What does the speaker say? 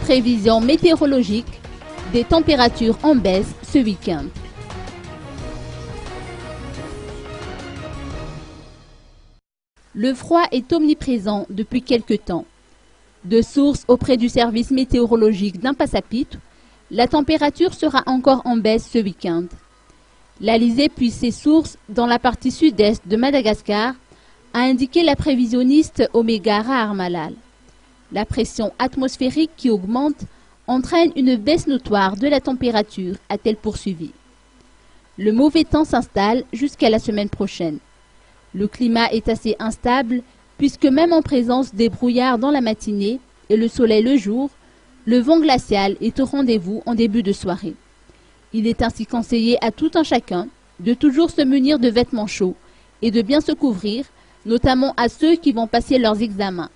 Prévision météorologique, des températures en baisse ce week-end. Le froid est omniprésent depuis quelque temps. De sources auprès du service météorologique d'Impassapit, la température sera encore en baisse ce week-end. L'Alizé puise ses sources dans la partie sud-est de Madagascar, a indiqué la prévisionniste Omega Raharmalal. La pression atmosphérique qui augmente entraîne une baisse notoire de la température, a-t-elle poursuivi. Le mauvais temps s'installe jusqu'à la semaine prochaine. Le climat est assez instable puisque même en présence des brouillards dans la matinée et le soleil le jour, le vent glacial est au rendez-vous en début de soirée. Il est ainsi conseillé à tout un chacun de toujours se munir de vêtements chauds et de bien se couvrir, notamment à ceux qui vont passer leurs examens.